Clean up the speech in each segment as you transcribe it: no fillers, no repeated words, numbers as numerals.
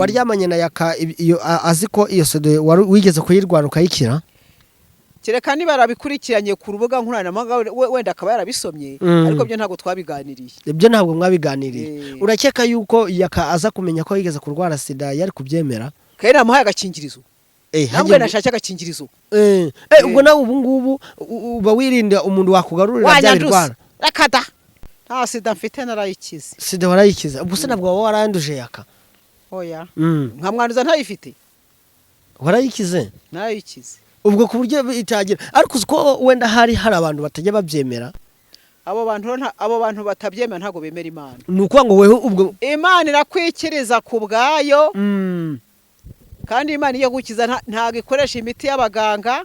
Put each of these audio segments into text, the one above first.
waryamanye na yaka iyo aziko iyo sode wigeze kuyirwara ukayikira kereka niba arabikurikiranye ku rubuga nkoranyambaga wenda akaba yarabisomye ariko byo ntabwo twabiganiriye ibyo ntabwo mwabiganiriye urakeka yuko yaka aza kumenya ko yigeze kurwara sida yari kubyemera kandi namuhaye agakingirizo ntabwo nashaka agakingirizo ubwo nawe ubu ngubu uba wirinda umuntu wakugarurira bya birwara rakada nta sida mfite narayikize sida warayikize ubwo se ntabwo waba waranduje yaka oya nkamwanduza ntayifite warayikize narayikize ubwo ku buryo itagira ariko uko wenda hari abantu batajya babyemera abo bantu batabyemera ntago bemera Imana ni ukuvuga ngo wewe ubwo Imana irakwikiriza ku bwayo kandi Imana iyo gukiza ntago ikoresha imiti y'abaganga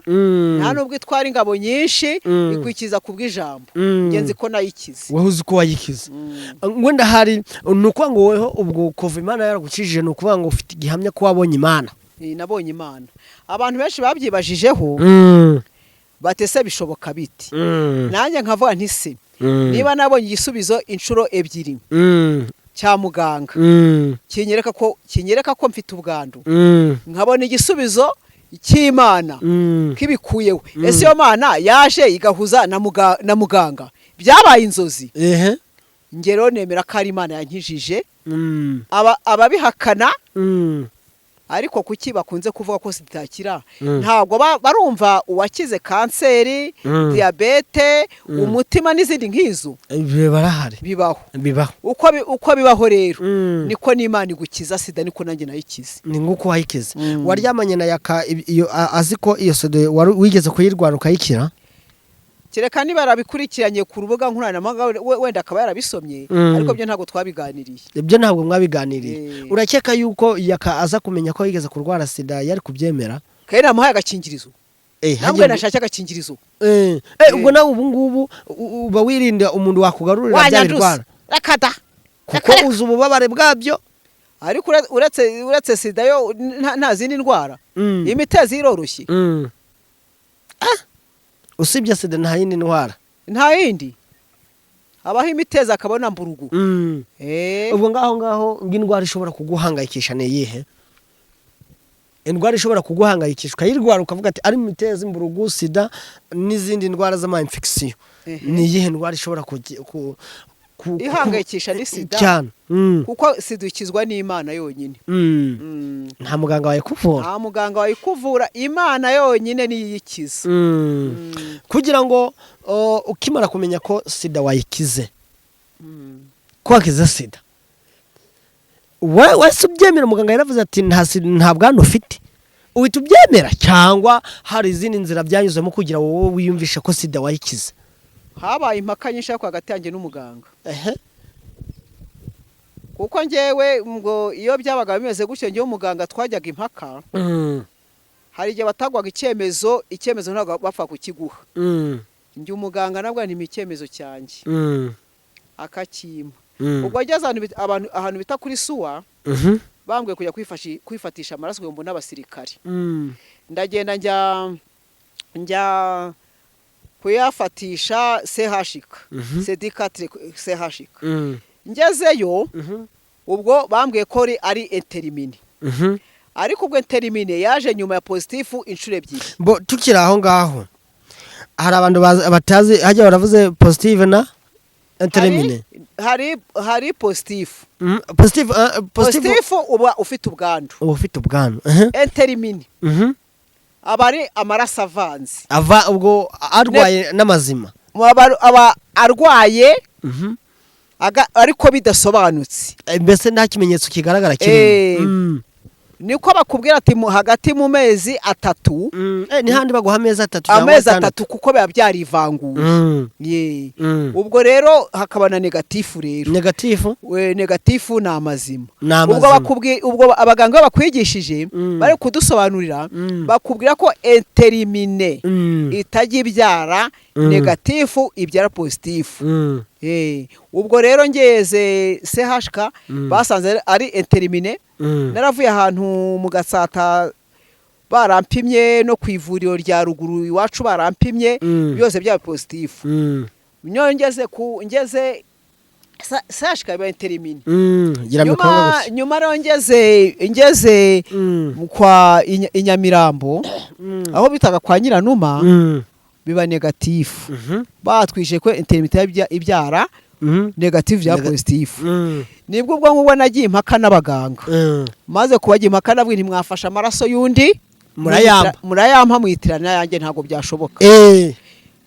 nta nubwo itwara ingabo nyinshi ikwikiza ku bw'ijambo ngenzi ko nayikize wowe uzi ko wayikize wenda hari ni ukuvuga ngo wewe ubwo kuva Imana yaragukijije ni ukuvuga ngo ufite igihamya ko wabonye Imana nabonye Imana abantu benshi babyibajijeho batese bishoboka biti nanjye nkavuga nti se niba nabonye igisubizo inshuro ebyiri cya muganga kinyereka ko mfite ubwandu nkabona igisubizo cy'Imana kibikuyeho ese iyo Mana yaje igahuza na muganga byabaye inzozi ngero nemera ko ari Imana yankijije ababihakana ariko kuki bakunze kuvuga ko sitakira ntabwo barumva uwakize kanseri diabete umutima n'izindi nkizo barahari bibaho uko bibaho rero niko n'Imana igukiza sida niko nanjye nayikize ni nguko wayikize waryamanye na yaka iyo aziko iyo sode wigeze kuyirwara ukayikira kereka niba arabikurikiranye ku rubuga nkoranyambaga wenda akaba yarabisomye ariko byo ntabwo twabiganiriye ibyo ntabwo mwabiganiriye urakeka yuko yaka aza kumenya ko yigeze kurwara sida yari kubyemera kandi namuhaye agakingirizo ntabwo nashaka agakingirizo ubwo nawe ubu ngubu uba wirinda umuntu wakugarurira bya birwara rakada kuko uzi ububabare bwabyo ariko uretse sida yo nta zindi ndwara imitezi iroroshye usibye sida nta yindi ndwara nta yindi abaho imitezi akabona mburugu ubwo ngaho ng'indwara ishobora kuguhangayikisha ni iyihe indwara ishobora kuguhangayikisha ukayirwara ukavuga ati ari imitezi mburugu sida n'izindi ndwara z'ama infection ni iyihe ndwara ishobora ihangayikisha ni sida cyane kuko sida ikizwa n'Imana yonyine nta muganga wayikuvura Imana yonyine niyikiza kugira ngo ukimara kumenya ko sida wayikize ko wakize sida wese ubyemera muganga yaravuze ati nta bwandu ufite uhita ubyemera cyangwa hari izindi nzira byanyuzemo kugira wowe wiyumvishe ko sida wayikize habaye impaka nyinshi hagati yanjye n'umuganga kuko njyewe ngo iyo byabaga bimeze gutyo njyewe umuganga twajyaga impaka hari igihe batagwaga icyemezo ntabwo bapfa kukiguha njye umuganga nabwo ni icyemezo cyanjye akakima ubwo ageze ahantu bita kuri suwa bambwiye kujya kwifatisha amaraso ngo mbone abasirikari ndagenda njya kuyafatisha sehashika sedikatire sehashika ngezeyo ubwo bambwiye ko ari interimine ariko ubwo interimine yaje nyuma ya positifu inshuro ebyiri tukiri aho ngaho hari abantu batazi hajya baravuze positive na interimine hari positifu uba ufite ubwandu interimine aba ari amaraso avanze ubwo arwaye n'amazima aba arwaye ariko bidasobanutse mbese nta kimenyetso kigaragara kirimo niko bakubwira ati hagati mu mezi 3 ni handi baguha amezi 3 amezi 3 kuko biba byarivanguye ubwo rero hakaba na negatifu rero negatifu ni amazima ubwo abaganga bakwigishije bari kudusobanurira bakubwira ko interimine itajya ibyara negatifu ibyara positifu ubwo rero ngeze CHK basanze ari interimine naravuye ahantu mu Gatsata barampimye no kwivuriro rya ruguru iwacu barampimye byose bya positifu ngeze sashika iba intermini gira mikoro gusa nyuma rero ngeze kwa Inyamirambo aho bitaga kwa Nyiranuma biba negatifu batwishe ko intermite ibyara negative ya positive nibwo ubwo ngubwo nagiye impaka n'abaganga maze kubagiye impaka nabwo ntimwafasha amaraso yundi murayampa mwitirana yanjye ntago byashoboka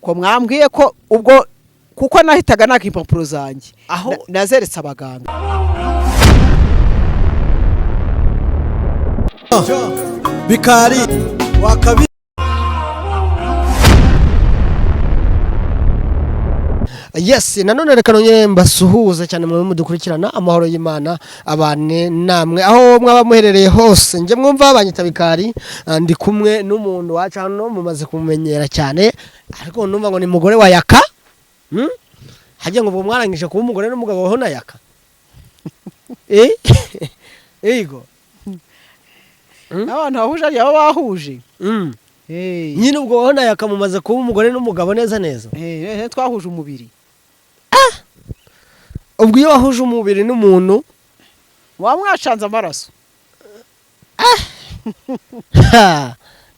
ko mwambwiye ko ubwo kuko nahitaga nakimpapuro zanjye aho nazeretse abaganga bikari wakabi yes nanone reka nonye mbasuhuza cyane mwe mudukurikirana amahoro y'Imana abane namwe aho mwaba muherereye hose nje mwumva banyita bikari ndi kumwe n'umuntu waca hano mumaze kumenyera cyane ariko numva ngo ni mugore wa Yaka hajye ngo mwarangije kuba umugore n'umugabo ho na Yaka ego abantu bahuje ari abo bahuje nyine ubwo ho na Yaka mumaze kuba umugore n'umugabo neza neza twahuje umubiri ubwo iyo wahuje umubiri n'umuntu wamwacanze amaraso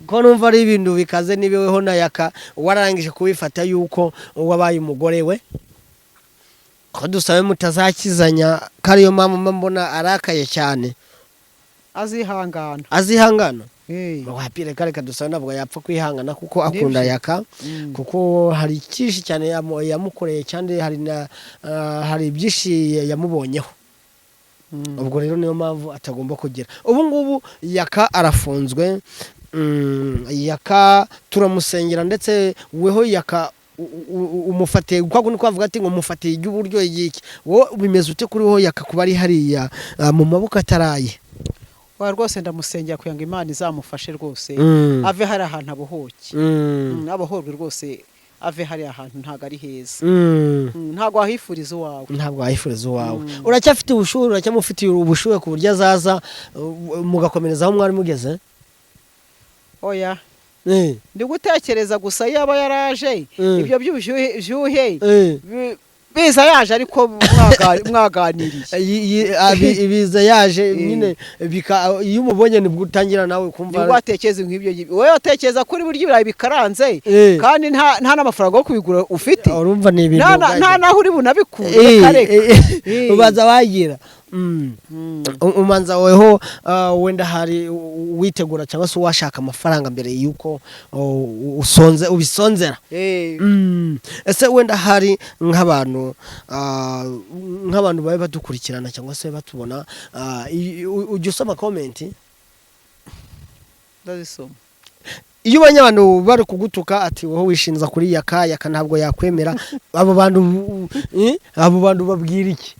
ko numva ari ibintu bikaze nibeweho na Yaka warangije kubifata yuko wabaye umugore we ko dusabe mutazakizanya kariyo mama mbona arakaye cyane azihangana wapire kare kadusabe nabwo yapfa kwihangana kuko akunda Yaka kuko hari kishi cyane yamukoreye cyane hari byishi yamubonyeho ubwo rero niyo mpamvu atagomba kugira ubu ngubu Yaka arafunzwe Yaka turamusengera ndetse weho Yaka umufatiye kwa kundi kwavuga ati ngo mufatiye iby'uburyo yiki wo bimeze ute kuri ho Yaka kuba ari hariya mu maboko ataraye rwose ndamusengera kugira ngo Imana izamufashe rwose ave hari ahantu abohoke abohorwe rwose ave hari ahantu ntago ari heza ntago wahifuriza uwawe uracyafite ubushuhe uracyamufitiye ubushuhe ku buryo azaza mugakomereza aho mwari mugeze oya ndi gutekereza gusa yaba yaraje ibyo by'ubushyuhe biza yaje ariko mwaganiriye ibiza yaje nyine iyo umubonye nibwo utangira nawe kumva nibwo watekereza nk'ibyo wowe watekereza kuri buryo ibirayi bikaranze kandi nta n'amafaranga yo kubigura ufite urumva ni ibintu nta naho uri bunabikure kareka ubaza wagira umanza weho wenda hari witegura cyangwa se washaka amafaranga mbere yuko ubisonzera ese wenda hari nk'abantu babe badukurikirana cyangwa se batubona ujya usoma komenti ndazisoma iyo ubonye abantu bari kugutuka ati wowe wishinza kuri Yaka ntabwo yakwemera abo bantu babwira iki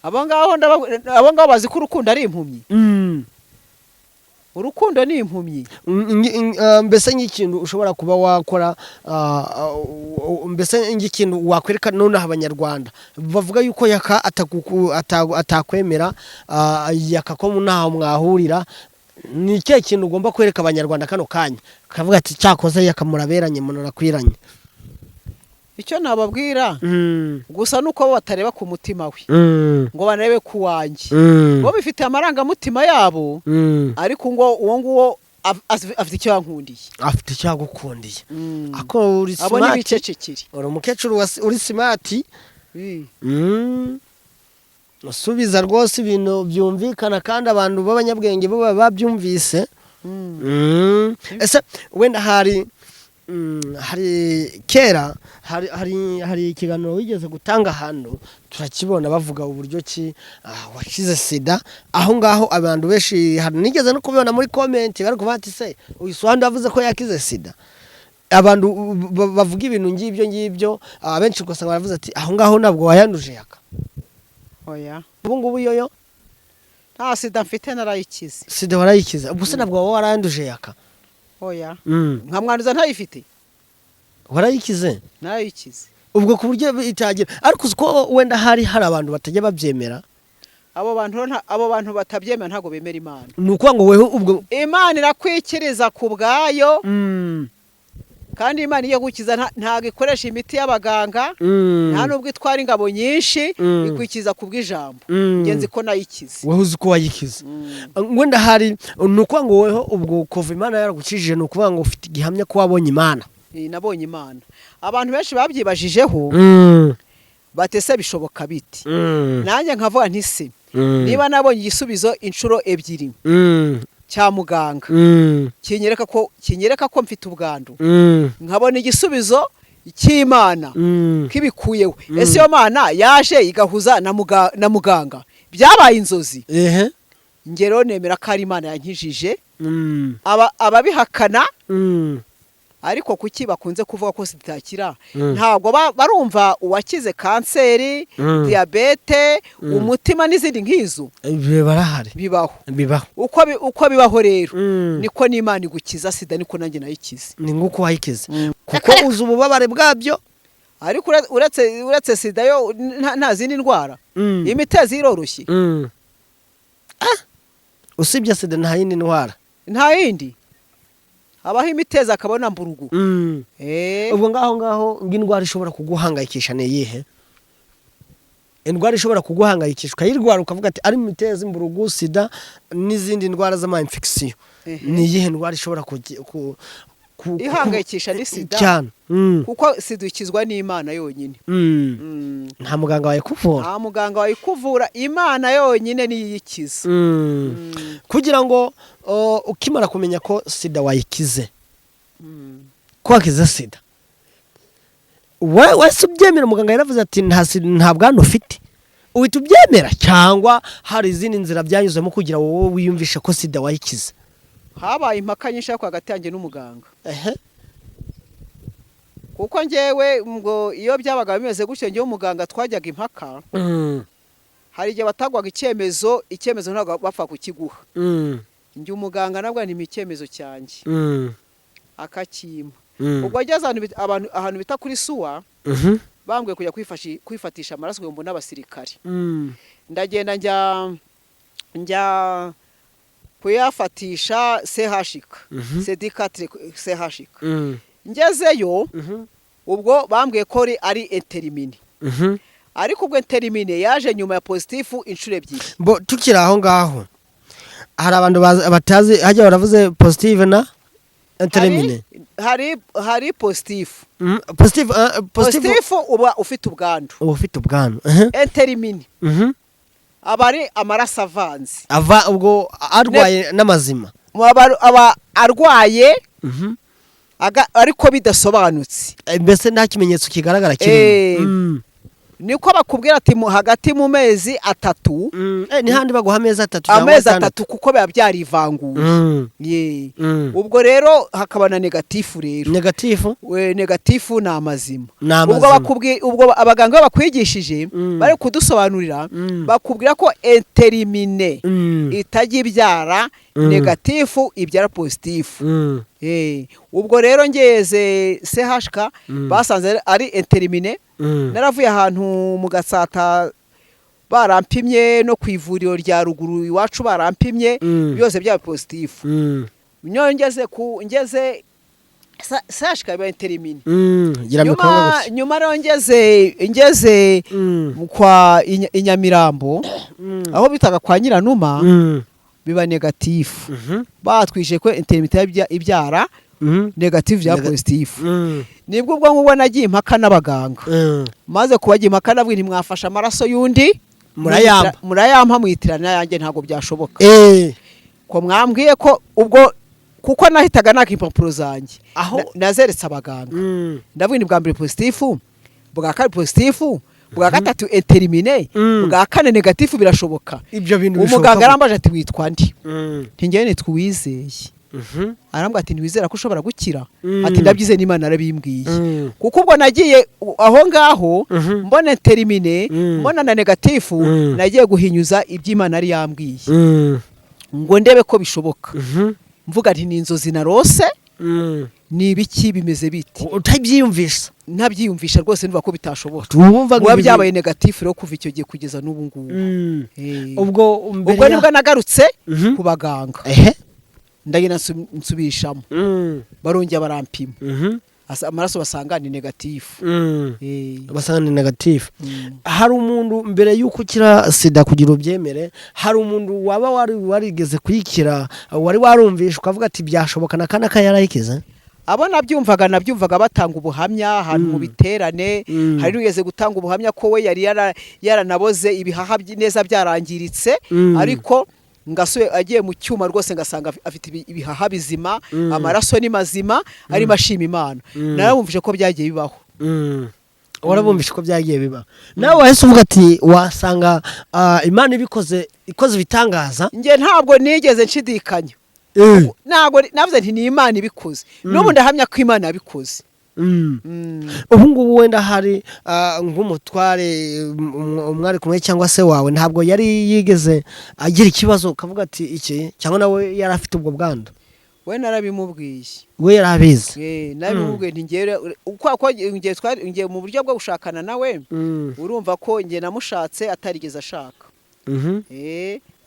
abo ngabo bazi ko urukundo ari impumyi urukundo ni impumyi mbese nk'ikintu ushobora kuba wakora mbese nk'ikintu wakwereka noneho abanyarwanda bavuga yuko Yaka atakwemera Yaka ko ntaho mwahurira ni ikihe kintu ugomba kwereka abanyarwanda kano kanya kavuga ati cyakoze Yaka muraberanye munarakwiranye icyo nababwira gusa nuko bo batareba ku mutima we ngo banarebe ku wanjye bo bifite amarangamutima yabo ariko ngo uwo nguwo afite icyo yankundiye afite icyo yagukundiye ako uri smart uri umukecuru uri smart usubiza rwose ibintu byumvikana kandi abantu b'abanyabwenge bo babyumvise ese wenda hari kera hari ikiganiro wigeze gutanga hano turakibona bavuga uburyo ki wakize sida aho ngaho abantu benshi nigeze no kubibona muri comment bari kuvuga ati se uyu Swandi avuze ko yakize sida abantu bavuga ibintu ngibyo abenshi ugasanga baravuze ati aho ngaho ntabwo wayanduje Yaka oya ubu ngubu yoyo nta sida mfite narayikize sida warayikize ubwo se ntabwo warayanduje Yaka oya nkamwanduza ntayifite warayikize narayikize ubwo ku buryo itagira ariko uko wenda hari abantu batajya babyemera abo bantu batabyemera ntago bemera Imana nuko ngo weho ubwo Imana irakwikiriza ku bwayo kandi imana iyo gukiza ntago ikoresha imiti y'abaganga nta nubwo itwara ingabo nyinshi ikwikiza kubw'ijambo ngenzi ko nayikize wowe uzi ko wayikize wenda hari nuko ngo weho ubwo kuva imana yaragukijije nukuvuga ngo ufite igihamya ko wabonye imana nabonye imana abantu benshi babyibajijeho batese bishoboka biti nanjye nkavuga nti se niba nabonye igisubizo inshuro ebyiri cya muganga kinyereka ko mfite ubwandu nkabona igisubizo cy'Imana kibikuyeho ese yo mana yaje igahuza na muganga byabaye inzozi ngero nemera ko ari Imana yankijije ababihakana ariko kuki bakunze kuvuga ko sitakira ntabwo barumva uwakize kanseri diabete umutima n'izindi nkizo barahari bibaho uko bibaho rero niko n'Imana igukiza sida niko nanjye nayikize ni nguko wayikize kuko uzi ububabare bwabyo ariko uretse sida yo nta zindi ndwara imitezi iroroshye usibye sida nta yindi ndwara nta yindi abaho imiteza akabona mburugu ubwo ngaho ng'indwara ishobora kuguhangayikisha ni iyihe indwara ishobora kuguhangayikisha ukayirwara ukavuga ati ari imiteza imburugu sida n'izindi ndwara z'ama infection ni iyihe ndwara ishobora ihangayikisha ni sida cyane kuko sida ikizwa n'Imana yonyine nta muganga wayikuvura Imana yonyine niyikiza kugira ngo ukimara kumenya ko sida wayikize ko wakize sida wese ubyemera muganga yaravuze ati nta bwandu ufite uhita ubyemera cyangwa hari izindi nzira byanyuzemo kugira wowe wiyumvishe ko sida wayikize habaye impaka nyinshi hagati yanjye n'umuganga kuko njyewe ngo iyo byabaga bimeze gutyo njyewe umuganga twajyaga impaka hari igihe batagwaga icyemezo ntabwo bapfa kukiguha njye umuganga nabwo ni icyemezo cyanjye akakima ubwo ageze ahantu bita kuri suwa bambwiye kujya kwifatisha amaraso ngo mbone abasirikari ndagenda njya kuyafatisha sehashika sedikatire sehashika ngezeyo ubwo bambwiye ko ari interimine ariko ubwo interimine yaje nyuma ya positifu inshuro ebyiri tukiri aho ngaho hari abantu batazi hajya baravuze positive na interimine hari positifu uba ufite ubwandu interimine aba ari amaraso avanze ubwo arwaye n'amazima aba arwaye ariko bidasobanutse mbese nta kimenyetso kigaragara kirimo niko bakubwira ati hagati mu mezi 3 ni handi baguha amezi 3 amezi 3 kuko biba byarivanguye ubwo rero hakaba na negatifu rero negatifu ni amazima ubwo abaganga bakwigishije bari kudusobanurira bakubwira ko interimine itajya ibyara negatifu ibyara positifu ubwo rero ngeze CHK basanze ari interimine naravuye ahantu mu Gatsata barampimye no ku ivuriro rya ruguru iwacu barampimye byose bya positifu ngeze CHK iba interimine nyuma rero ngeze kwa Inyamirambo aho bitaga kwa Nyiranuma biba negatifu batwije ko interimine ibyara negatifu ya positifu nibwo ubwo ngubwo nagiye impaka n'abaganga maze kubagira impaka nabwo ntimwafasha amaraso y'undi murayampa mwitirana yanjye ntabwo byashoboka ko mwambwiye ko ubwo kuko nahitaga nakimpapuro zanjye nazeretse abaganga ndavuga ni bwa mbere positifu bwa kabiri positifu bwa gatatu interimine bwa kane negatifu birashoboka umuganga arambaje ati witwa ndi ntingiye nitwa Uwizeye arambwa ati ntiwizera ko ushobora gukira ati ndabyize n'Imana arabimbwiye kuko ubwo nagiye aho ngaho mbona interimine mbona na negatifu nagiye guhinyuza iby'Imana ari yambwiye ngo ndebe ko bishoboka mvuga nti ni inzozi narose ni ibiki bimeze biti utabyiyumvisha ntabyiyumvisha rwose ndumva ko bitashoboka uba byabaye negatifu rero kuva icyo gihe kugeza n'ubu ngubu ubwo nibwo nagarutse ku baganga ndagenda nsubishamo barongera barampima amaraso basanga ni negatifu. basanga ni negatifu. Hari umuntu mbere y'uko ukira sida kugira ubyemere, hari umuntu waba warigeze kuyikira wari warumvisha ukavuga ati byashoboka na kana yarayikize? Abo nabyumvaga batanga ubuhamya ahantu mu biterane, hari wigeze gutanga ubuhamya ko we yari yaranaboze ibihaha neza byarangiritse, ariko ngasuye agiye mu cyuma rwose ngasanga afite ibihaha bizima, amaraso ni mazima, ari mashima Imana. Narabumvise ko byagiye bibaho. Warabumvishe ko byagiye bibaho. Nawe wahise uvuga ati wasanga Imana ikoze ibitangaza? Nge ntabwo nigeze nshidikanya. Ntabwo navuze nti ni Imana ibikoze. N'ubu ndahamya ko Imana yabikoze. Ubu ngubu wenda hari nk'umutware umwari kumwe cyangwa se wawe ntabwo yari yigeze agira ikibazo ukavuga ati iki, cyangwa nawe yari afite ubwo bwandu? We narabimubwiye. We yarabizi? Narabimubwiye nti ngere uko ngiye mu buryo bwo gushakana nawe, urumva ko ngiye namushatse atarigeze ashaka.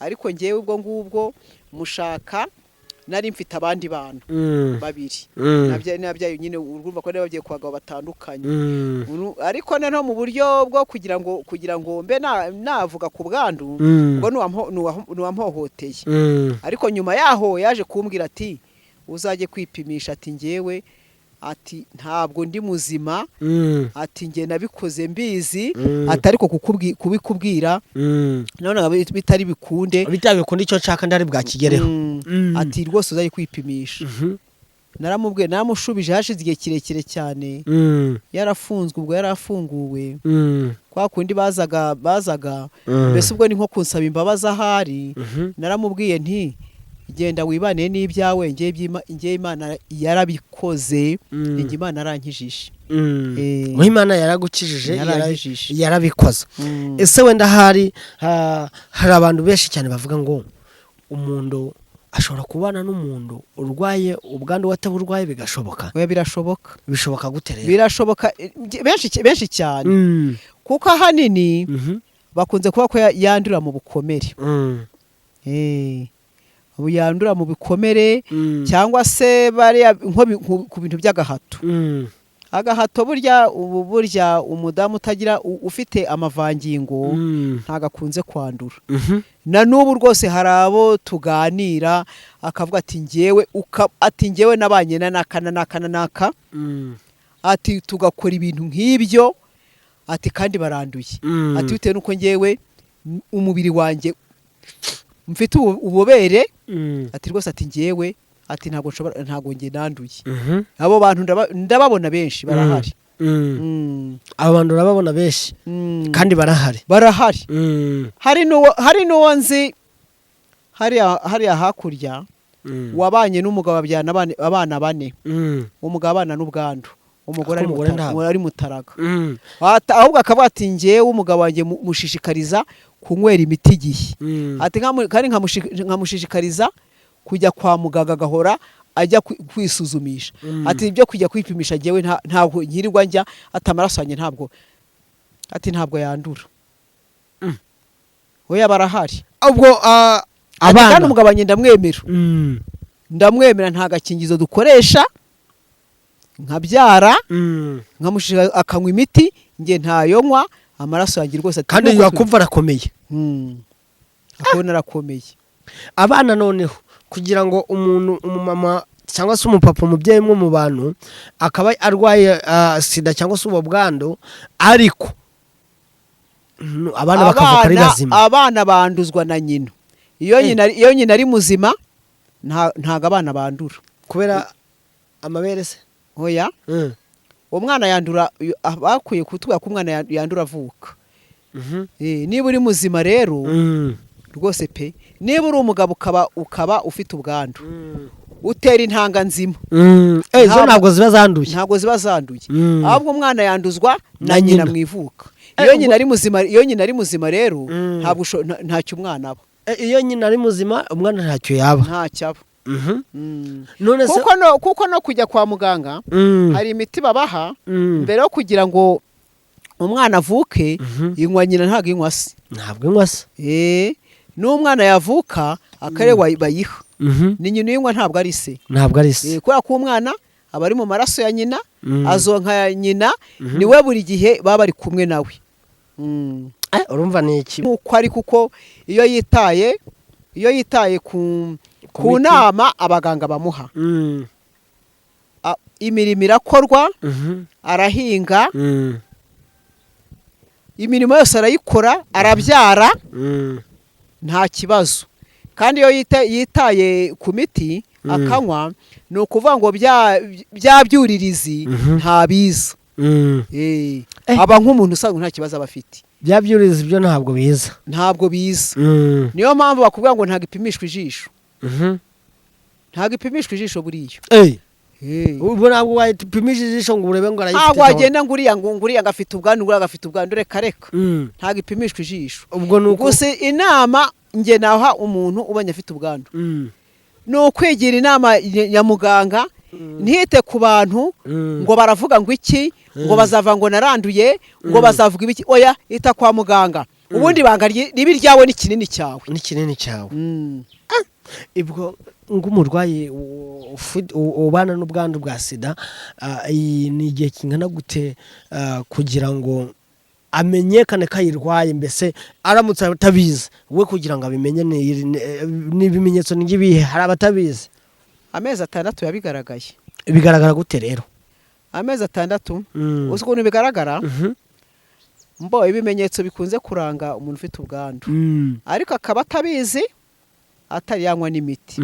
Ariko ngewe ubwo ngubwo mushaka nari mfite abandi bantu babiri, nabyaye nyine urumva ko bagiye ku bagabo batandukanye. Ariko no mu buryo bwo kugira ngo mbe navuga ku bwandu ngo nuwampohoteye. Ariko nyuma yaho yaje kumbwira ati uzajye kwipimisha, ati ngewe ati ntabwo ndi muzima, ati nge nabikoze mbizi, ati ariko kubikubwira none bitari bikunde icyo nshaka ndari bwakigereho. Ati rwose uzajye kwipimisha. Naramubwiye, namushubije hashize igihe kirekire cyane, yarafunzwe, ubwo yarafunguwe, kwa kundi bazaga mbese ubwo ni nko kunsaba imbabazi ahari. Naramubwiye nti genda wibane n'ibyawe, ngiye Imana yarabikoze, ngiye Imana arankijije. Imana yaragukijije, yarabikoze. Ese wenda hari abantu benshi cyane bavuga ngo umuntu ashobora kubana n'umuntu urwaye ubwandu wataburwaye bigashoboka? Oya, birashoboka. Bishoboka gute rero? Birashoboka benshi cyane. Kuko ahanini bakunze kuba ko yandura mu bukomere. Yandura mu bikomere cyangwa se bariya nko ku bintu by'agahato. Agahato burya umudamu utagira ufite amavangingo ntago akunze kwandura. Na n'ubu rwose hari abo tuganira akavuga ati ngewe nabanye naka, ati tugakora ibintu nk'ibyo, ati kandi baranduye. Ati bitewe nuko ngewe umubiri wanjye mfite ububobere, ati rwose ati ngewe ati ntabwo nge nanduye. Abo bantu ndababona benshi, barahari. Abo bantu urababona benshi kandi barahari. Hari n'uwo nzi hariya hakurya wabanye n'umugabo babyana abana 4, umugabo abana n'ubwandu, umugore ari mutaraga. Ahubwo akavuga ati ngewe umugabo wanjye mushishikariza kunywera imiti igihe, ati kandi nkamushishikariza kujya kwa muganga agahora ajya kwisuzumisha. Ati ibyo kujya kwipimisha ngewe ntabwo nyirirwa njya, ati amaraso yanjye ntabwo yandura. Oya, barahari. Ubwo abana kandi umugabo wanjye ndamwemera, nta gakingizo dukoresha, nkabyara, nkamushira akanywa imiti, nge ntayonywa, amaraso yanjye rwose kandi yakumva arakomeye. Akabona arakomeye. Abana noneho kugira ngo umumama cyangwa se umupapa, umubyeyi umwe mu bantu akaba arwaye sida cyangwa se ubu bwandu, ariko abana bakavuka ari bazima. Abana banduzwa na nyina. Iyo nyina ari muzima ntago abana bandura kubera amabere se. Oya, umwana yandura, bakuye kutuga ko umwana yandura avuka. Niba uri muzima rero rwose pe, niba uri umugabo ukaba ufite ubwandu, utera intanga nzima, ezo ntabwo ziba zanduye. Ahubwo umwana yanduzwa na nyina mwivuka. Iyo nyina ari muzima rero ntabwo ntacyo umwana aba. Iyo nyina ari muzima umwana ntacyo yaba. Ntacyo aba. Kuko no kujya kwa muganga hari imiti babaha mbere yo kugira ngo umwana avuke, inywa nyina ntabwo inywa se. N'umwana yavuka akare bayiha, ni nyina inywa ntabwo ari se. Kubera ko umwana aba ari mu maraso ya nyina, azonka nyina niwe buri gihe baba bari kumwe nawe. urumva ni iki uko ari kuko iyo yitaye ku nama abaganga bamuha imirimo irakorwa, arahinga, imirimo yose arayikora, arabyara, nta kibazo. Kandi iyo yitaye ku miti akanywa, ni ukuvuga ngo bya byuririzi ntabiza. Aba nk'umuntu usanga nta kibazo aba afite. Bya byuririzi byo ntabwo biza. Niyo mpamvu bakubwira ngo ntabwo ipimishwa ijisho. Ntabwo ipimishwa ijisho buriyo. Ubwo ntabwo wayipimisha ijisho ngo urebe ngo arayifite. Ntabwo wagenda nguriya ngafite ubwandu, nguriya ngafite ubwandu, reka. Ntabwo ipimishwa ijisho. Ubwo nuko gusa inama nge naha umuntu ubanye afite ubwandu. No kwigira inama ya muganga, ntite ku bantu ngo baravuga ngo iki, ngo bazava ngo naranduye, ngo bazavuga ibiki. Oya, ita kwa muganga. Ubundi banga ribi ryawe ni kinini cyawe. Ibwo ng'umurwayi ubana n'ubwandu bwa sida, ni igihe kingana gute kugira ngo amenyekane ko ayirwaye? Mbese aramutse atabizi we kugira ngo abimenye n'ibimenyetso n'ibihe hari abatabizi? Amezi 6 yabigaragaye. Bigaragara gute rero? Amezi 6 uzi ukuntu bigaragara? Mbo ibimenyetso bikunze kuranga umuntu ufite ubwandu, ariko akaba atabizi, atari yanywa n'imiti.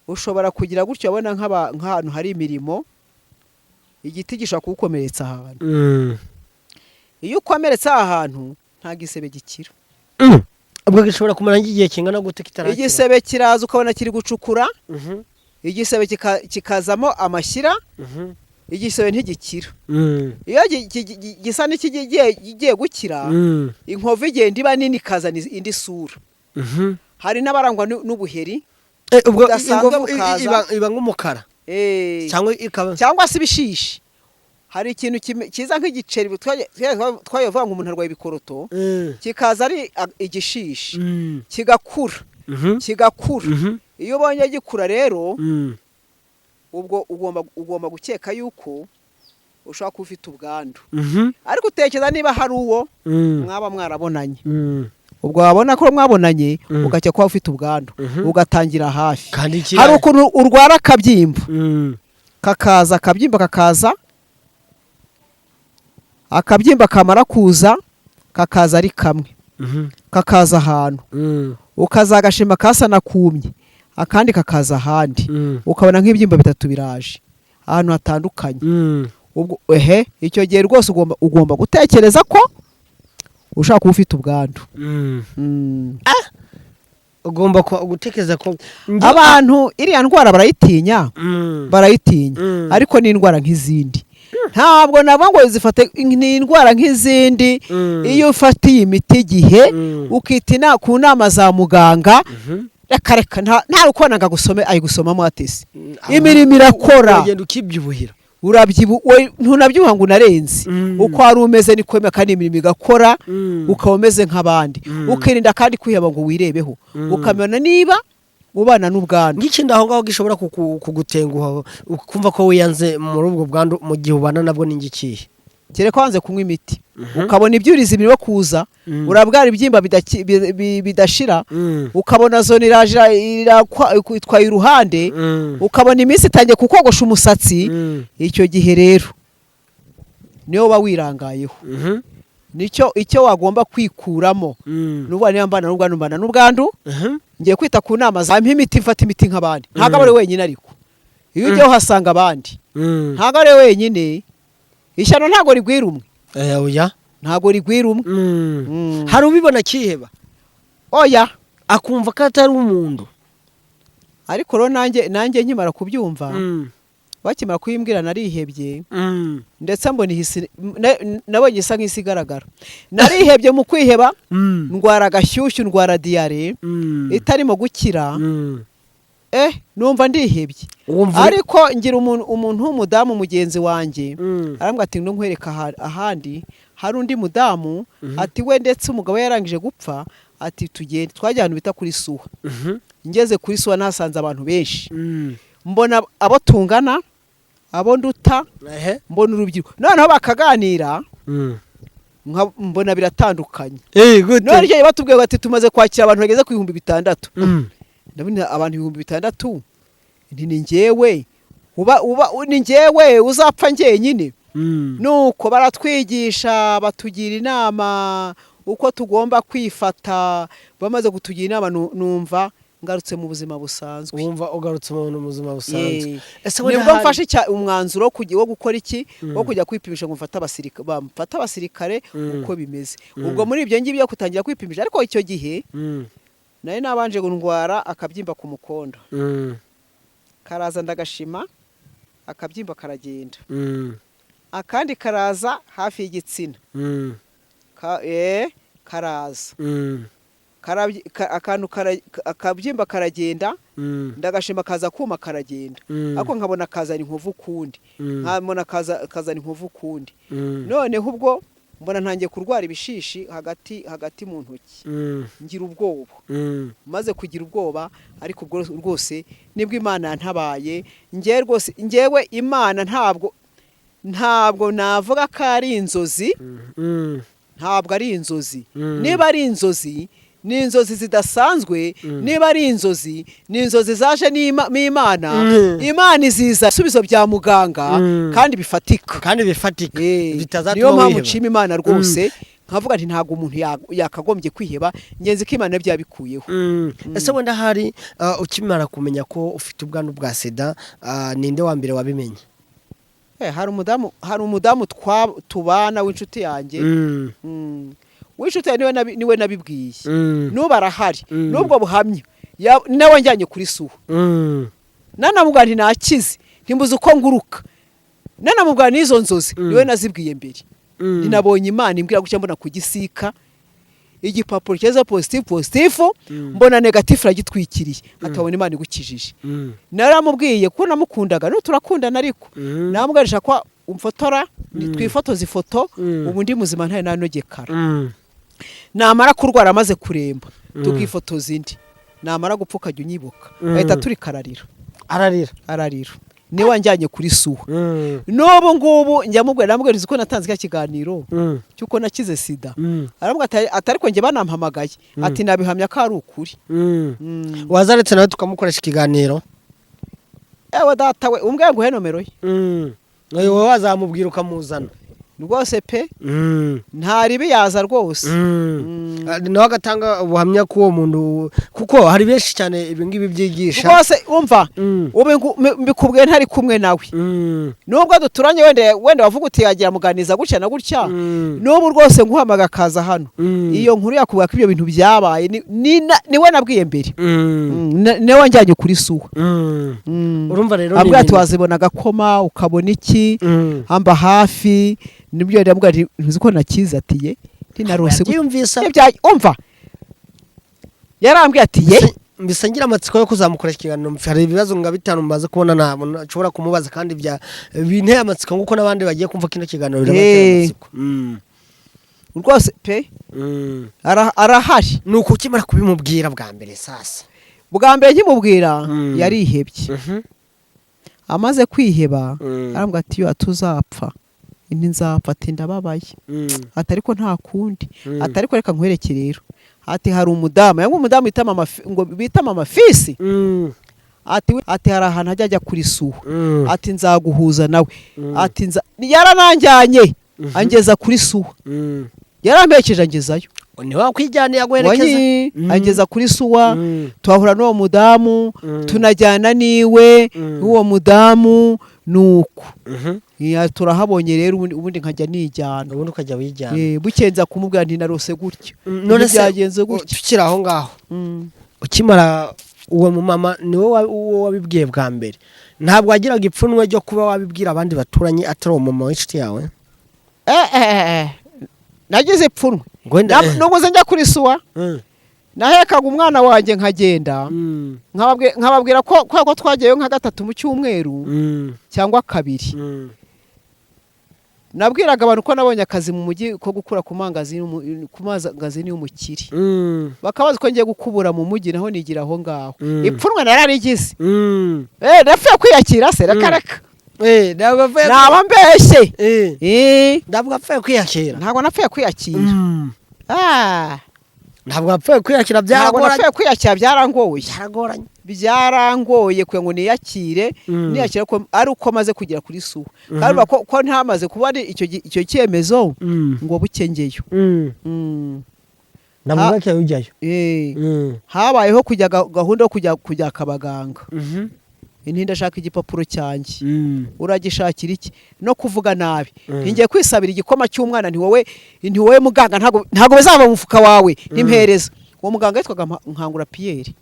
Ushobora kugira gutyo abona nk'ahantu hari imirimo, igiti gishobora kugukomeretsa ahantu. Iyo ukomeretse ahantu nta gisebe gikira. Ubwo gishobora kumara igihe kingana gute kitarakira? Igisebe kiraza ukabona kiri gucukura, igisebe kikazamo amashyira, igisebe ntigikira. Iyo gisa n'ikigiye gukira, inkovu igenda iba nini ikazana indi sura. Hari n'abarangwa n'ubuheri, ubwo inkovu iba nk'umukara cyangwa se ibishishi. Hari ikintu kiza nk'igiceri twayovuga ngo umuntu arwaye ibikoroto, kikaza ari igishishi, kigakura. Iyo ubonye gikura rero, ubwo ugomba gukeka yuko ushobora kuba ufite ubwandu. Ariko utekereza niba hari uwo mwaba mwarabonanye, ubwo wabona ko mwabonanye ugakeka ko ufite ubwandu, ugatangira hafi. Hari ukuntu urwara akabyimba, akabyimba kamara kuza, kakaza ari kamwe, kakaza ahantu, ukazagashima kasana kumye, akandi kakaza ahandi, ukabona nk'ibyimba 3 biraje ahantu hatandukanye. Ubwo icyo gihe rwose ugomba gutekereza ko ushaka kuba ufite ubwandu. Ugomba gutekereza ko abantu iriya ndwara barayitinya, ariko ni indwara nk'izindi. Ntabwo nabwo zifate ni indwara nk'izindi. Iyo ufatiye imiti igihe, ukitina ku nama za muganga, reka nta ukonaga gusome ayigusomamo atese. Imirimo irakora, ugenda ukibyubuhira, ntunabyuha ngo unarenze. Uko ari umeze ni kwemera, kandi imirimo igakora, ukaba umeze nk'abandi. Ukirinda kandi kwiheba ngo wirebeho, ukamenya niba ubana n'ubwandu. Ngikindi aho ngaho gishobora kugutenguha ukumva ko wiyanze muri ubwo bwandu mu gihe ubana nabwo n'ingikiye. Kereka wanze kunywa imiti, ukabona ibyurizi biri kuza, urabwara ibyimba bidashira, ukabona zone itwaye iruhande, ukabona iminsi itangiye kukogosha umusatsi. Icyo gihe rero niyo uba wirangayeho. Icyo wagomba kwikuramo, n'ubwo niba mbana n'ubwandu, ngiye kwita ku nama za imiti, mfata imiti nk'abandi. Ntabwo ari wenyine, ariko iyo ujye uhasanga abandi, ntabwo ari wenyine. Ishyano ntabwo rigwira umwe. Oya, ntabwo rigwira umwe. Hari ubibona kiheba, oya, akumva ko atari umuntu. Ariko rero nanjye nkimara kubyumva, bakimara kuyimbwira narihebye, ndetse mbona nabonye isa nk'isi igaragara. Narihebye mu kwiheba, ndwara agashyushyu, ndwara diyare itarimo gukira. Numva ndihebye. Ariko ngira umuntu w'umudamu mugenzi wanjye, arambwira ati nkwereka ahandi hari undi mudamu, ati we ndetse umugabo yarangije gupfa, ati tugende. Twajya ahantu bita kuri Suha. Ngeze kuri Suha nasanze abantu benshi, mbona abo tungana abo nduta mbona urubyiruko noneho bakaganira mbona biratandukanye none ryo batubwiye bati tumaze kwakira abantu bageze ku 6,000 ndabona abantu 6,000 ni njyewe ni njyewe uzapfa njye nyine nuko baratwigisha batugira inama uko tugomba kwifata bamaze kutugira inama numva ngarutse mu buzima busanzwe wumva ugarutse mu buzima busanzwe nibwo mfashe umwanzuro wo gukora iki wo kujya kwipimisha ngo mfata abasirikare uko bimeze ubwo muri ibyo ngibyo kutangira kwipimisha ariko icyo gihe naye nabanje gundwara akabyimba ku mukondo karaza ndagashima akabyimba karagenda akandi karaza hafi y'igitsina karaza akantu akabyimba karagenda ndagashima kaza kuma karagenda ariko nkabona kazana inkovu kundi nkabona kazana inkovu kundi noneho ubwo mbona ntangiye kurwara ibishishi hagati mu ntoki ngira ubwoba maze kugira ubwoba ariko ubwo rwose nibwo Imana yantabaye ngewe Imana ntabwo navuga ko ari inzozi ntabwo ari inzozi niba ari inzozi ni inzozi zidasanzwe niba ari inzozi ni inzozi zaje n'Imana iziza ibisubizo bya muganga kandi bifatika bitazatuma niyo mpamvu nshima Imana rwose nkavuga nti ntabwo umuntu yakagombye kwiheba ngenzi ko Imana byabikuyeho ese wenda hari ukimara kumenya ko ufite ubwandu bwa sida ninde wa mbere wabimenye hari umudamu tubana w'inshuti yanjye w'inshuti niwe nabibwiye n'ubu arahari n'ubwo buhamya nawe njyanye kuri suha nanamubwira nti nakize ntimbuze uko nguruka nanamubwira n'izo nzozi niwe nazibwiye mbere ninabonye Imana imbwira gutya mbona kugisika igipapuro cyeza positive mbona negative ragitwikiriye atabona Imana igukijije naramubwiye ko namukundaga no turakundana ariko namubwarisha ko umfotora twifotoza ifoto ubu ndi muzima ntaye nanogekara namara kurwara amaze kuremba tukifotoza indi namara gupfuka jya unyibuka ahita turi kararira ararira niwe wanjyanye kuri suha n'ubu ngubu njya namubwira ko natanze kiganiro cyuko nakize sida aravuga atari ko njye banampamagaye ati nabihamya ko ari ukuri wazaretse nawe tukamukoresha ikiganiro ewe data we umbwiye ngo he nomero ye wowe wazamubwira ukamuzana rwose pe ntaribi yaza rwose nawe agatanga ubuhamya k'uwo muntu kuko hari benshi cyane ibi ngibi byigisha rwose umva mbikubwiye ntari kumwe nawe nubwo duturanye wenda wavuga uti yagira muganiza gutya na gutya n'ubu rwose nguhamaga akaza hano iyo nkuru yakubwira ko ibyo bintu byabaye niwe nabwiye mbere niwe wanjyanye kuri suha urumva rero abwira ati wazibona agakoma ukabona iki amba hafi nibyo ndabwira ntuzi ko nakiza atiye ntinarose umva yarambwiye atiye mbisa ngira amatsiko yo kuzamukoresha ikiganiro hari ibibazo nga bitanu mumaze kubona ntabwo nshobora kumubaza kandi binteye amatsiko nguko n'abandi bagiye kumva kino kiganiro birabatera amatsiko rwose pe arahari nuko ukimara kubimubwira bwa mbere sasa bwa mbere nkimubwira yarihebye amaze kwiheba arambwira ati yo atuzapfa nzapfa ati ndababaye atari ko nta kundi atari ko reka nkwereke rero ati hari umudamu yangu umudamu ngo bita mama fisi ati hari ahantu ajya kuri suha ati nzaguhuza nawe ati yarananjyanye angeza kuri suha yarampekeje angezayo ni wakwijyaniye agwerekeza angeza kuri suwa twahura n'uwo mudamu tunajyana niwe n'uwo mudamu nuko turahabonye rero ubundi nkajya nijyana ubundi ukajya wijyana bukenza kumubwira nti narose gutyo none byagenze gutyo tukiri aho ngaho ukimara uwo mumama niwe wabibwiye bwa mbere ntabwo wagiraga ipfunwe ryo kuba wabibwira abandi baturanye atari uwo mama w'inshuti yawe nagize ipfunwe nubwo njya kuri suwa nahekaga umwana wanjye nkagenda nkababwira ko twagiyeyo nka 3 mu cyumweru cyangwa 2 nabwiraga abantu ko nabonye akazi mu mujyi ko gukura ku mangazini y'umukiri bakabaza ko ngiye gukubura mu mujyi naho nigira aho ngaho ipfunwe nararigize napfuye kwiyakira se reka ntabwo apfuye naba mbeshye ntabwo apfuye kwiyakira ntabwo napfuye kwiyakira ntabwo apfuye kwiyakira ntabwo napfuye kwiyakira byaragoranye kugira ngo niyakire niyakire ko ari uko maze kugera kuri suwa kandi ko ntamaze kuba ari icyo cyemezo ngo bukengeyo namubake ujyayo habayeho kujya gahunda yo kujya kabaganga ndashaka igipapuro cyanjye uragishakira iki no kuvuga nabi ngiye kwisabira igikoma cy'umwana nti wowe muganga ntago bizaba mu mufuka wawe n'impereza uwo muganga yitwaga Nkangura Pierre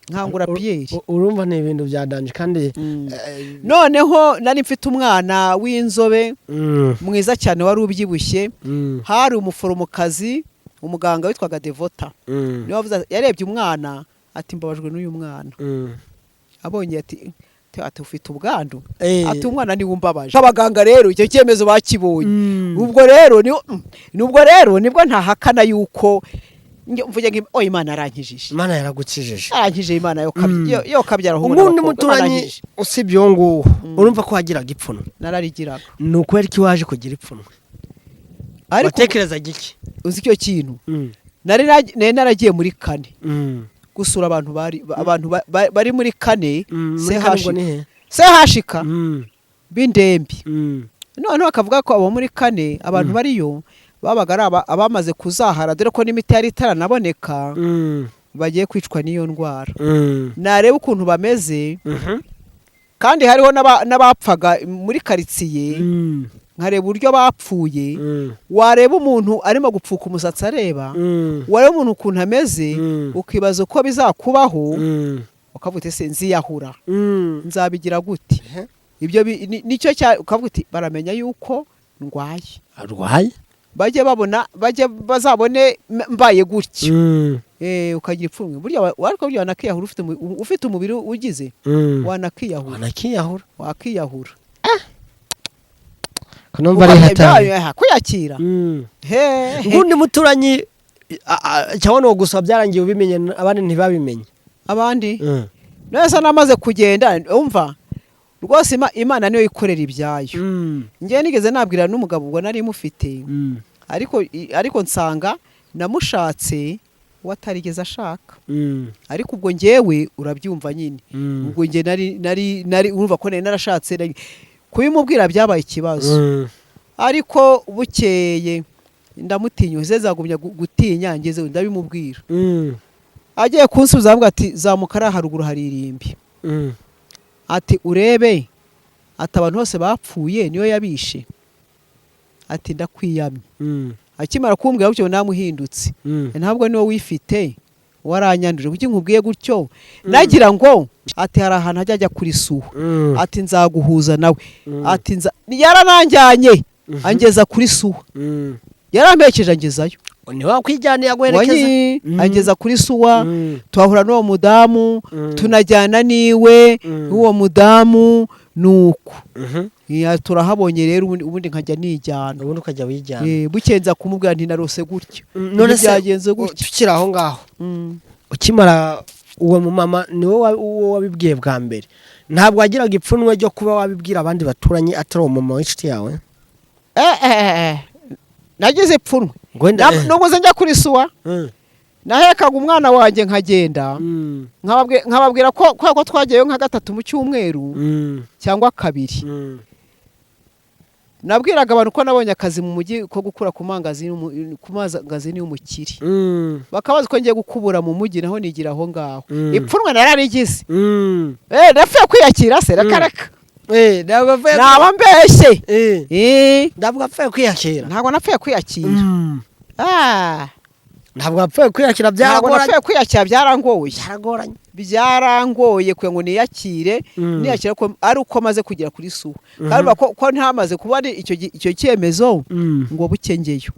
Nkangura Pierre urumva ni ibintu byadanje kandi noneho nari mfite umwana w'inzobe mwiza cyane wari ubyibushye hari umuforomokazi umuganga witwaga Devota niwe wavuze yarebye umwana ati mbabajwe n'uyu mwana abonye ati ufite ubwandu ati umwana ni wumbabaje abaganga rero icyo cyemezo bakibonye ubwo rero nibwo ntahakana yuko mvuge ngo Imana arankijije Imana yaragukijije arankijije Imana yo kabyara ahubwo ubundi muturanyi usibye uwo nguwo urumva ko wagiraga ipfunwe nararigiraga ni ukubera ko waje kugira ipfunwe watekereza giki uzi icyo kintu naragiye muri kane gusura abantu bari muri kane sehashika b'indembi noneho bakavuga ko abo muri kane abantu bariyo babaga ari abamaze kuzahara dore ko n'imiti yari itaranaboneka bagiye kwicwa n'iyo ndwara nareba ukuntu bameze kandi hariho n'abapfaga muri karitsiye nkareba uburyo bapfuye wareba umuntu arimo gupfuka umusatsi areba wareba umuntu ukuntu ameze ukibaza uko bizakubaho ukavuga se nziyahura nzabigira gute ibyo nicyo ukavuga uti baramenya yuko ndwaye bajye bazabone mbaye gutya ukagira ipfunwe burya wanakiyahura ufite umubiri ugize wakiyahura numva ari hatari kuyakira ngundi muturanyi cyabona gusa byarangiye ubimenye abandi ntibabimenye abandi nese namaze kugenda umva rwose Imana niyo ikorera ibyayo ngiye nigeze nabwira n'umugabo ubwo nari mufite ariko nsanga namushatse watarigeze ashaka ariko ubwo ngewe urabyumva nyine ubwo nge nari urumva ko narashatse kubimubwira byabaye ikibazo ariko bukeye ndamutinyuze zagumya gutinya ngeze ndabimubwira agiye kunsubiza avuga ati zamuka ari haruguru hari irimbi ati urebe ati abantu bose bapfuye niyo yabishe ati ndakwiyamye akimara kumbwira gutyo namuhindutse ntabwo niwo wifite waranyanduje kuki nkubwiye gutyo nagira ngo ati hari ahantu ajya kuri suwa ati nzaguhuza nawe ati yarananjyanye angeza kuri suwa yarampekeje angezayo ni wakwijyaniye agwerekeza angeza kuri suwa tuhahura n'uwo mudamu tunajyana niwe n'uwo mudamu nuko turahabonye rero ubundi nkajya nijyana ubundi ukajya wijyana bukenza kumubwira nti narose gutyo none byagenze gutyo tukiri aho ngaho ukimara uwo mumama niwe wabibwiye bwa mbere ntabwo wagiraga ipfunwe ryo kuba wabibwira abandi baturanye atari uwo mama w'inshuti yawe nagize ipfunwe nubwo njya kuri suwa nahekaga umwana wanjye nkagenda nkababwira ko twagiyeyo nka 3 mu cyumweru cyangwa 2 nabwiraga abantu ko nabonye akazi mu mujyi ko gukura ku mangazini y'umukiri bakabaza ko ngiye gukubura mu mujyi naho nigira aho ngaho ipfunwe nararigize napfuye kwiyakira se rakaraka naba mbeshye ntabwo apfuye kwiyakira ntabwo napfuye kwiyakira ntabwo apfuye kwiyakira byaragoye kugira ngo niyakire ko ari uko maze kugera kuri suwa kandi ko ntamaze kuba ari icyo cyemezo ngo bukengeyo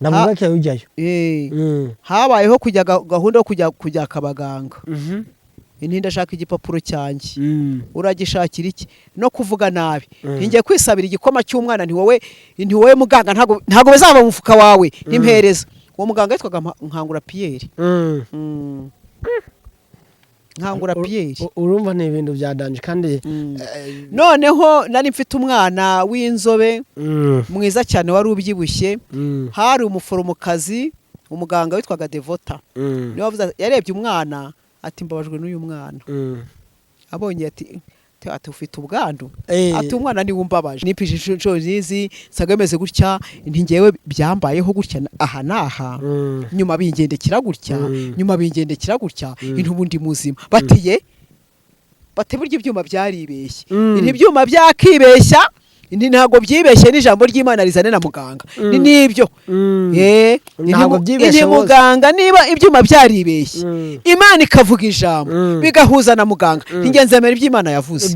namubake ujyayo habayeho kujya gahunda yo kujya kabaganga ndashaka igipapuro cyanjye uragishakira iki no kuvuga nabi ngiye kwisabira igikoma cy'umwana nti wowe muganga ntago bizaba mu mufuka wawe n'impereza uwo muganga yitwaga Nkangura Pierre nkangura Pierre. urumva ni ibintu byadanje kandi noneho nari mfite umwana w'inzobe mwiza cyane wari ubyibushye. Hari umuforomokazi umuganga witwaga Devota niwe wavuze, yarebye umwana ati mbabajwe n'uyu mwana. Abonye ati ufite ubwandu, ati umwana ni wumbabaje, nipije inshuro zizi sagameze gutya, nti ngewe byambayeho gutya aha naha, nyuma bingendekira gutya, nyuma bingendekira gutya, intubundi muzima. Batiye burya ibyuma byaribeshye, ibyuma byakibeshya, ntabwo byibeshye n'ijambo ry'Imana rizane na muganga. Nibyo ntabwo byibeshye muganga, niba ibyuma byaribeshye Imana ikavuga ijambo bigahuza na muganga, ntigenzemera iby'Imana yavuze.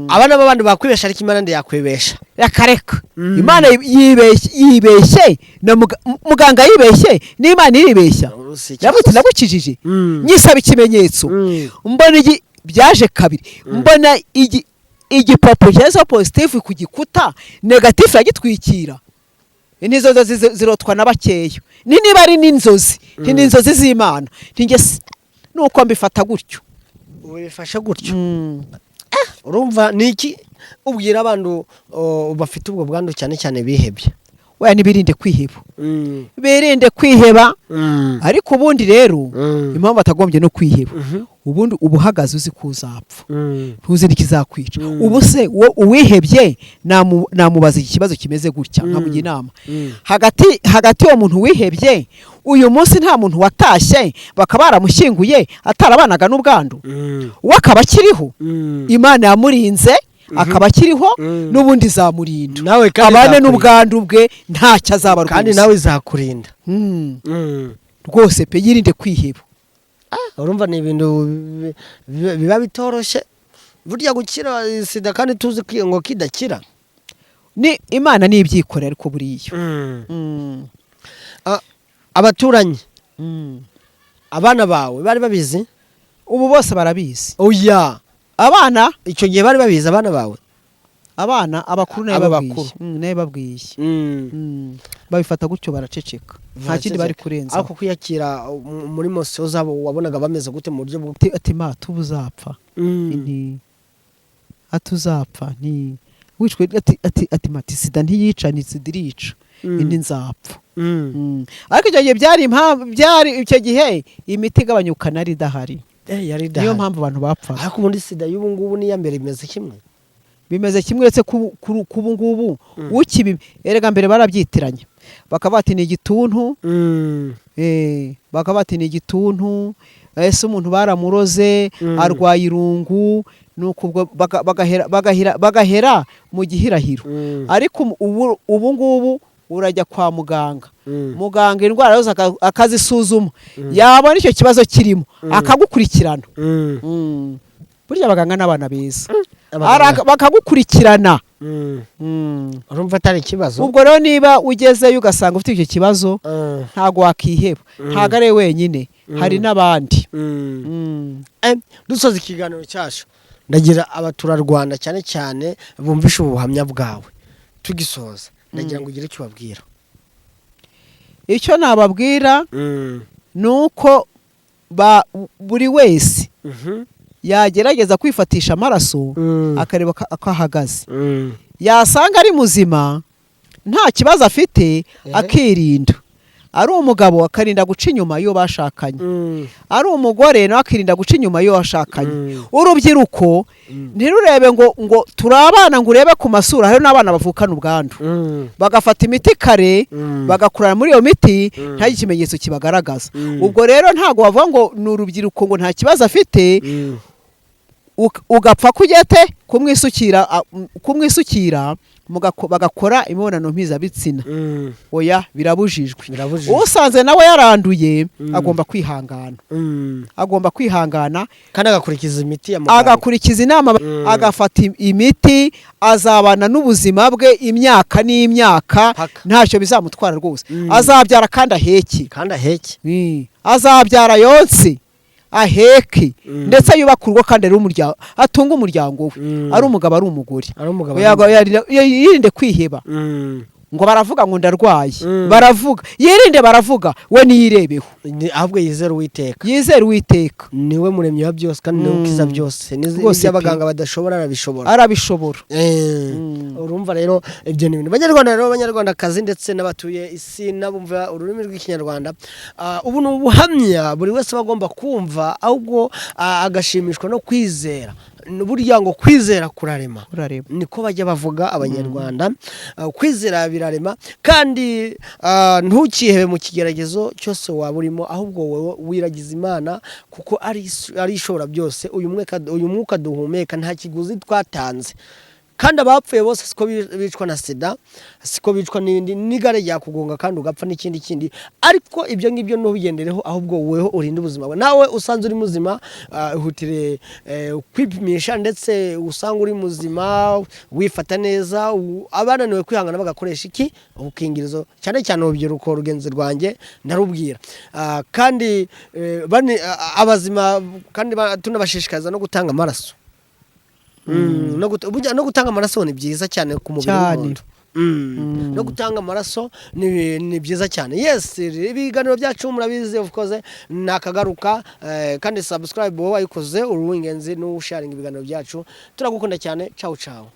Abana b'abandi bakwibesha ariko Imana ndi yakwibesha yakareka. Imana yibeshye na muganga yibeshye, n'Imana iribeshya. Yavuze nagukijije nyisaba ikimenyetso, mbona byaje kabiri, mbona igipapo cyaza positive ku gikuta, negative yagitwikira. Nizo zirotwa n'abakeyo, niba ari n'inzozi, n'inzozi z'Imana. Nuko mbifata gutyo, ubifasha gutyo. Urumva niki ubwira abantu bafite ubwo bwandu cyane cyane bihebye? Oya, nibirinde kwiheba, birinde kwiheba. Ariko ubundi rero impamvu atagombye no kwiheba, ubundi ubuhagaze uzi kuzapfa, ntuzi nikizakwica. Ubu se uwihebye namubaza ikibazo kimeze gutya, nkamugira inama. Hagati yo muntu wihebye, uyu munsi nta muntu watashye bakaba baramushyinguye atarabanaga n'ubwandu, we akaba akiriho, Imana yamurinze akaba akiriho, n'ubundi zamurinda abane n'ubwandu bwe, ntacyo azaba rwose, kandi nawe izakurinda rwose pe. Yirinde kwiheba. Urumva ni ibintu biba bitoroshye burya gukira sida, kandi tuzi ngo kidakira. Ni Imana nibyikorera ariko buriya abaturanyi abana bawe bari babizi? Ubu bose barabizi. Oya, abana icyo gihe bari babizi abana bawe? Abana abakuru nayo babwiye, babifata gutyo baraceceka, nta kindi bari kurenza. Ariko kwiyakira muri mose zabo wabonaga bameze gute mu buryo bwo ati ma tubuzapfa, atuzapfa ni wicwe, ati mati sida ntiyica, ni sida irica, indi nzapfa. Ariko icyo gihe byari icyo gihe imiti igabanyuka nari idahari, niyo mpamvu abantu bapfa. Ariko muri sida y'ubu ngubu niya mbere imeze kimwe, bimeze kimwe uretse kubu ngubu ukibi. Erega mbere barabyitiranye, bakaba bati ni igituntu, bakaba bati ni igituntu, ese umuntu baramuroze arwaye irungu, nuko bagahera mu gihirahiro. Ariko ubu ngubu urajya kwa muganga, muganga indwara yose akazisuzuma, yabona icyo kibazo kirimo akagukurikirana. Burya abaganga n'abana beza, bakagukurikirana. Urumva atari ikibazo. Ubwo rero niba ugezeyo ugasanga ufite icyo kibazo, ntago wakiheba, ntago ari wenyine, hari n'abandi. Dusoza ikiganiro cyacu, ndagira abaturarwanda cyane cyane bumvisha ubuhamya bwawe. Tugisoza ndagira ngo ugire icyo babwira. Icyo nababwira nuko buri wese yagerageza kwifatisha amaraso, akareba ko ahagaze. Yasanga ari muzima nta kibazo afite, akirinda. Ari umugabo akarinda guca inyuma iyo bashakanye, ari umugore nawe akirinda guca inyuma iyo bashakanye. Urubyiruko ntirurebe ngo turabana ngo urebe ku masura, hari n'abana bavukana ubwandu, bagafata imiti kare, bagakurana muri iyo miti, nta ikimenyetso kibagaragaza. Ubwo rero ntago bavuga ngo ni urubyiruko ngo nta kibazo afite, ugapfa kugete kumwisukira bagakora imibonano mpuzabitsina. Oya, birabujijwe. Usanze nawe yaranduye agomba kwihangana, kandi agakurikiza imiti ya muganga, agakurikiza inama, agafata imiti, azabana n'ubuzima bwe imyaka n'imyaka, ntacyo bizamutwara rwose. Azabyara kandi aheke, azabyara yonse aheke, ndetse yubaka urugo kandi ari umuryango, atunga umuryango we, ari umugabo ari umugore. Yirinde kwiheba, ngo baravuga ngo ndarwaye baravuga yirinde baravuga we niyirebeho ahubwo yizera Uwiteka yizera Uwiteka niwe muremyi wa byose kandi niwe ukiza byose n'ibyo abaganga badashobora arabishobora urumva rero ibyo ni ibintu Banyarwanda rero Banyarwandakazi ndetse n'abatuye isi n'abumva ururimi rw'ikinyarwanda ubu ni ubuhamya buri wese bagomba kumva ahubwo agashimishwa no kwizera burya ngo kwizera kurarema niko bajya bavuga Abanyarwanda kwizera birarema kandi ntukihebe mu kigeragezo cyose waba urimo ahubwo wowe wiragiza Imana kuko ari ishobora byose uyu mwuka duhumeka nta kiguzi twatanze kandi abapfuye bose siko bicwa na sida siko bicwa n'igare ryakugonga kandi ugapfa n'ikindi ariko ibyo ngibyo ntubigendereho ahubwo weho urinde ubuzima bwawe nawe usanze uri muzima uhutire kwipimisha ndetse usanga uri muzima wifata neza abananiwe kwihangana bagakoresha iki ubukingirizo cyane cyane urubyiruko rugenzi rwanjye ndarubwira kandi abazima kandi tunabashishikariza no gutanga amaraso no gutanga amaraso ni byiza cyane ku mubiri w'umuntu no gutanga amaraso ni byiza cyane yes ibiganiro byacu murabizi of course nakagaruka kandi subscribe wowe wayikoze uri w'ingenzi no sharing ibiganiro byacu turagukunda cyane ciao ciao